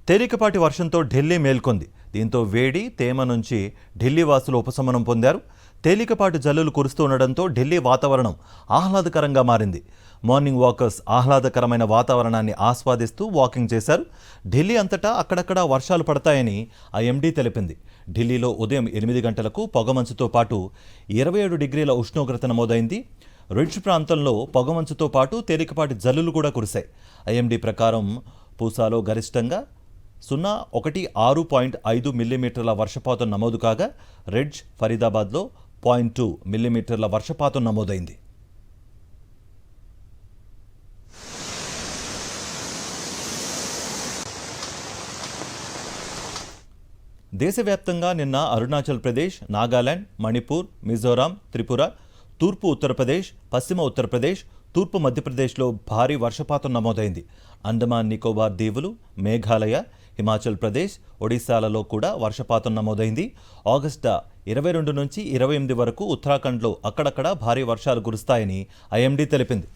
తేలికపాటి వర్షంతో ఢిల్లీ మేల్కొంది. దీంతో వేడి, తేమ నుంచి ఢిల్లీ వాసులు ఉపశమనం పొందారు. తేలికపాటి జల్లులు కురుస్తుండడంతో ఢిల్లీ వాతావరణం ఆహ్లాదకరంగా మారింది. మార్నింగ్ వాకర్స్ ఆహ్లాదకరమైన వాతావరణాన్ని ఆస్వాదిస్తూ వాకింగ్ చేశారు. ఢిల్లీ అంతటా అక్కడక్కడా వర్షాలు పడతాయని ఐఎండీ తెలిపింది. ఢిల్లీలో ఉదయం 8 గంటలకు పొగమంచుతో పాటు 27 డిగ్రీల ఉష్ణోగ్రత నమోదైంది. రిడ్జ్ ప్రాంతంలో పొగమంచుతో పాటు తేలికపాటి జల్లులు కూడా కురిశాయి. ఐఎండీ ప్రకారం పూసాలో గరిష్టంగా 106.5 మిల్లీమీటర్ల వర్షపాతం నమోదు కాగా రిడ్జ్, ఫరీదాబాద్లో 0.2 మిల్లీమీటర్ల వర్షపాతం నమోదైంది. దేశవ్యాప్తంగా నిన్న అరుణాచల్ ప్రదేశ్, నాగాలాండ్, మణిపూర్, మిజోరాం, త్రిపుర, తూర్పు ఉత్తరప్రదేశ్, పశ్చిమ ఉత్తరప్రదేశ్, తూర్పు మధ్యప్రదేశ్లో భారీ వర్షపాతం నమోదైంది. అండమాన్ నికోబార్ దీవులు, మేఘాలయ, హిమాచల్ ప్రదేశ్, ఒడిశాలలో కూడా వర్షపాతం నమోదైంది. ఆగస్టు 22 నుంచి 28 వరకు ఉత్తరాఖండ్లో అక్కడక్కడ భారీ వర్షాలు కురుస్తాయని ఐఎండీ తెలిపింది.